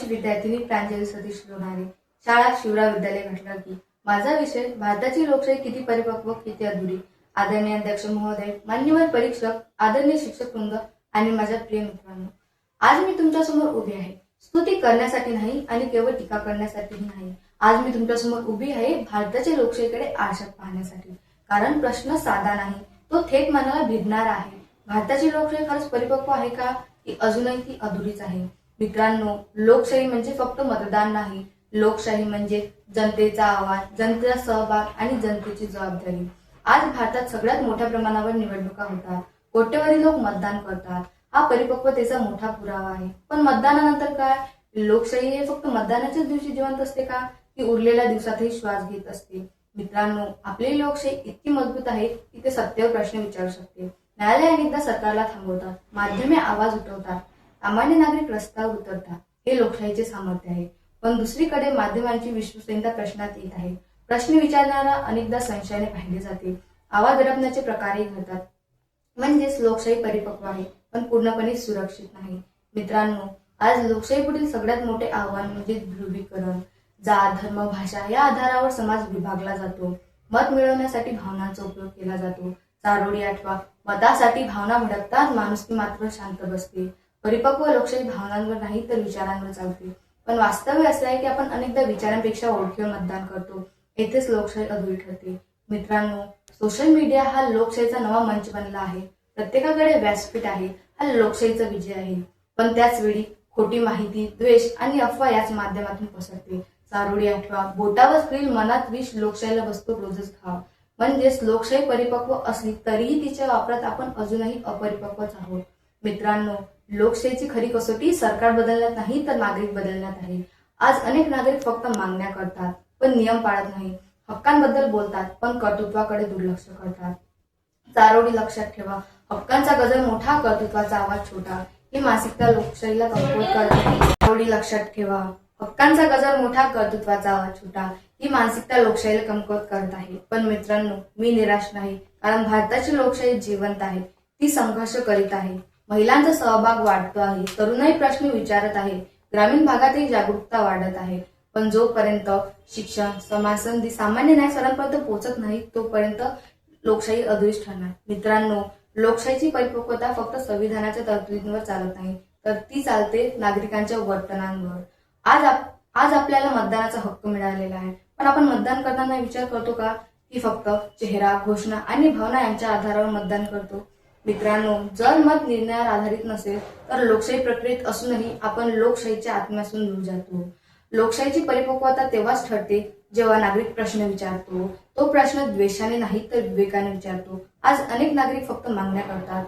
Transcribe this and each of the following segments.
कॉलेजची विद्यार्थिनी प्रांजली सतीश लोणारे, शाळा शिवराव विद्यालय घाटला की माझा विषय भारताची लोकशाही किती परिपक्व किती अधुरी। आदरणीय अध्यक्ष महोदय, मान्यवर परीक्षक, आदरणीय शिक्षक वृंद आणि माझ्या प्रिय मित्रांनो, आज मी तुमच्या समोर उभी आहे स्तुती करण्यासाठी नाही आणि केवळ टीका करण्यासाठीही नाही। आज मी तुमच्या समोर उभी आहे भारताच्या लोकशाहीकडे आरशात पाहण्यासाठी। कारण प्रश्न साधा नाही, तो थेट मनाला भिडणारा आहे। भारताची लोकशाही खरंच परिपक्व आहे का, की अजूनही ती अधुरीच आहे? मित्रांनो, लोकशाही म्हणजे फक्त मतदान नाही, लोकशाही म्हणजे जनतेचा आवाज, जनतेचा सहभाग आणि जनतेची जबाबदारी। आज भारतात सगळ्यात मोठ्या प्रमाणावर निवडणुका होतात, कोट्यवधी लोक मतदान करतात, हा परिपक्वतेचा मोठा पुरावा आहे। पण मतदानानंतर काय? लोकशाही हे फक्त मतदानाच्याच दिवशी जिवंत असते का, की उरलेल्या दिवसातही श्वास घेत असते? मित्रांनो, आपली लोकशाही इतकी मजबूत आहे की ते सत्तेवर प्रश्न विचारू शकते, न्यायालय अनेकदा सरकारला थांबवतात, माध्यमे आवाज उठवतात, सामान्य नागरिक रस्त्यावर उतरतात, हे लोकशाहीचे सामर्थ्य आहे। पण दुसरीकडे माध्यमांची विश्वसनीयता प्रश्नात येत आहे। प्रश्न विचारणारा अनेकदा संशयाने पाहिले जाते, आवाज दडपण्याचे प्रकारही घडतात। म्हणजेच लोकशाही परिपक्व आहे पण पूर्णपणे सुरक्षित नाही। मित्रांनो, आज लोकशाही पुढील सगळ्यात मोठे आव्हान म्हणजे ध्रुवीकरण। जात, धर्म, भाषा या आधारावर समाज विभागला जातो। मत मिळवण्यासाठी भावनांचा उपयोग केला जातो। चारोळी आठवा, मतासाठी भावना भडकतात, माणुसकी मात्र शांत बसते। परिपक्व लोकशाही भावनांवर नाही तर विचारांवर चालते। पण वास्तव्य असं आहे की आपण अनेकदा विचारांपेक्षा ओळखीवर मतदान करतो, येथेच लोकशाही अधुरी ठरते। मित्रांनो, सोशल मीडिया हा लोकशाहीचा नवा मंच बनला आहे। प्रत्येकाकडे व्यासपीठ आहे, हा लोकशाहीचा विजय आहे। पण त्याच वेळी खोटी माहिती, द्वेष आणि अफवा याच माध्यमातून पसरते। चारोळी आठवा, बोटावर स्क्रीन मनात विष, लोकशाहीला बसतो रोजच घाव। म्हणजेच लोकशाही परिपक्व असली तरीही तिच्या वापरात आपण अजूनही अपरिपक्वच आहोत। मित्रांनो, लोकशाहीची खरी कसोटी सरकार बदलण्यात नाही तर नागरिक बदलण्यात आहे। आज अनेक नागरिक फक्त मागण्या करतात पण नियम पाळत नाही, हक्कांबद्दल बोलतात पण कर्तृत्वाकडे दुर्लक्ष करतात। चारोळी लक्षात ठेवा, हक्कांचा गजर मोठा, कर्तृत्वाचा आवाज छोटा, ही मानसिकता लोकशाहीला कमकुवत करते। चारोळी लक्षात ठेवा, हक्कांचा गजर मोठा, कर्तृत्वाचा आवाज छोटा, ही मानसिकता लोकशाहीला कमकुवत करत आहे। पण मित्रांनो, मी निराश नाही, कारण भारताची लोकशाही जिवंत आहे, ती संघर्ष करीत आहे, महिलांचा सहभाग वाढतो आहे, तरुणही प्रश्न विचारत आहे, ग्रामीण भागातही जागरूकता वाढत आहे। पण जोपर्यंत शिक्षण, समाज संधी, सामान्य न्याय सर्वांपर्यंत पोहोचत नाही तोपर्यंत लोकशाही अधुरीच ठरणार। मित्रांनो, लोकशाहीची परिपक्वता फक्त संविधानाच्या तरतुदींवर चालत नाही तर ती चालते नागरिकांच्या वर्तनांवर। आज आपल्याला मतदानाचा हक्क मिळालेला आहे, पण आपण मतदान करताना विचार करतो का, की फक्त चेहरा, घोषणा आणि भावना यांच्या आधारावर मतदान करतो? मित्रांनो, जर मत निर्णयावर आधारित नसेल तर लोकशाही प्रक्रियेत असूनही आपण लोकशाहीच्या आत्म्यातून दूर जातो। लोकशाहीची परिपक्वता तेव्हाच ठरते जेव्हा नागरिक प्रश्न विचारतो, तो प्रश्न द्वेषाने नाही तर विवेकाने विचारतो। आज अनेक नागरिक फक्त मागण्या करतात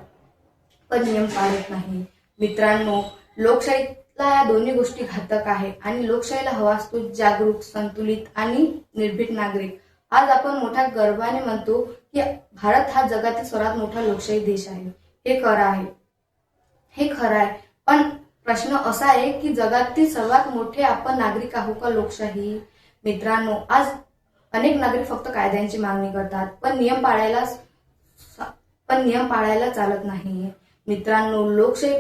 पण नियम पाळत नाही। मित्रांनो, लोकशाहीला या दोन्ही गोष्टी घातक आहे आणि लोकशाहीला हवा असतो जागरूक, संतुलित आणि निर्भीक नागरिक। आज आपण मोठ्या गर्वाने म्हणतो की भारत हा जगातील सर्वात मोठा लोकशाही देश आहे, हे खरं आहे, पण प्रश्न असा आहे की जगातील सर्वात मोठे आपण नागरिक आहोत का लोकशाही? मित्रांनो, आज अनेक नागरिक फक्त कायद्यांची मागणी करतात पण नियम पाळायला चालत नाही। मित्रांनो, लोकशाही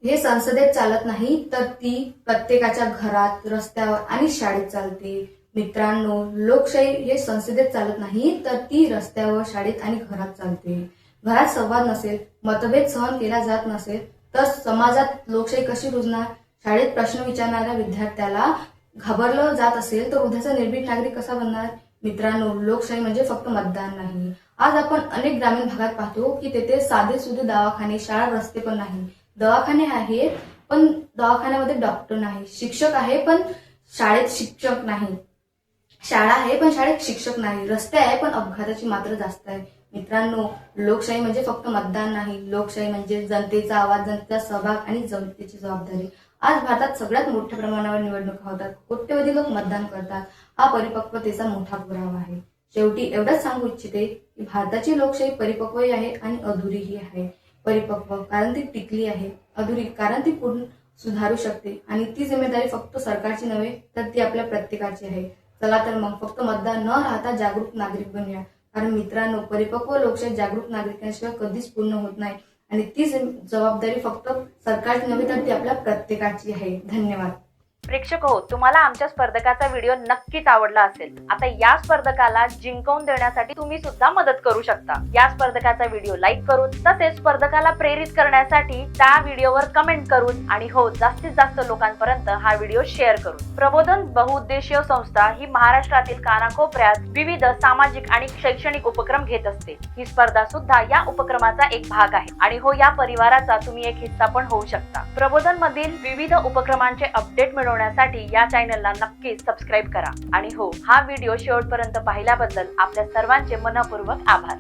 हे संसदेत चालत नाही तर ती प्रत्येकाच्या घरात, रस्त्यावर आणि शाळेत चालते। मित्रांनो, लोकशाही हे संसदेत चालत नाही तर ती रस्त्यावर, शाळेत आणि घरात चालते। घरात संवाद नसेल, मतभेद सहन केला जात नसेल तर समाजात लोकशाही कशी रुजणार? शाळेत प्रश्न विचारणाऱ्या विद्यार्थ्याला घाबरलं जात असेल तर उद्याचा निर्भीक नागरिक कसा बनणार? मित्रांनो, लोकशाही म्हणजे फक्त मतदान नाही। आज आपण अनेक ग्रामीण भागात पाहतो की तेथे साधे सुधे दवाखाने, शाळा, रस्ते पण नाही। दवाखाने आहेत पण दवाखान्यामध्ये डॉक्टर नाही, शिक्षक आहे पण शाळेत शिक्षक नाही, शाळा आहे पण शाळेत शिक्षक नाही, रस्ते आहे पण अपघाताची मात्रा जास्त आहे। मित्रांनो, लोकशाही म्हणजे फक्त मतदान नाही, लोकशाही म्हणजे जनतेचा आवाज, जनतेचा सहभाग आणि जनतेची जबाबदारी। आज भारतात सगळ्यात मोठ्या प्रमाणावर निवडणुका होतात, कोट्यवधी लोक मतदान करतात, हा परिपक्वतेचा मोठा पुरावा आहे। शेवटी एवढंच सांगू इच्छिते की भारताची लोकशाही परिपक्वही आहे आणि अधुरीही आहे। परिपक्व कारण ती टिकली आहे, अधुरी कारण ती पूर्ण सुधारू शकते आणि ती जिम्मेदारी फक्त सरकारची नव्हे तर ती आपल्या प्रत्येकाची आहे। चला तर मग फक्त मतदान न राहता जागरूक नागरिक बनूया, कारण मित्रांनो, परिपक्व लोकशाही जागरूक नागरिकांशिवाय कधीच पूर्ण होत नाही आणि ती जबाबदारी फक्त सरकारची नव्हे तर ती आपल्या प्रत्येकाची आहे. धन्यवाद. प्रेक्षक हो, तुम्हाला आमच्या स्पर्धकाचा व्हिडिओ नक्कीच आवडला असेल. आता या स्पर्धकाला जिंकवून देण्यासाठी तुम्ही सुद्धा मदत करू शकता. या स्पर्धकाचा व्हिडिओ लाईक करून, तसेच स्पर्धकाला प्रेरित करण्यासाठी त्या व्हिडिओवर कमेंट करून आणि हो, जास्तीत जास्त लोकांपर्यंत हा व्हिडिओ शेअर करून. प्रबोधन बहुउद्देशीय संस्था ही महाराष्ट्रातील कानाकोपऱ्यात विविध सामाजिक आणि शैक्षणिक उपक्रम घेत असते. ही स्पर्धा सुद्धा या उपक्रमाचा एक भाग आहे आणि हो, या परिवाराचा तुम्ही एक हिस्सा पण होऊ शकता. प्रबोधन मधील विविध उपक्रमांचे अपडेट मिळवण्यासाठी या चॅनलला नक्कीच सबस्क्राईब करा. आणि हो, हा व्हिडिओ शेवटपर्यंत पाहिल्याबद्दल आपल्या सर्वांचे मनपूर्वक आभार.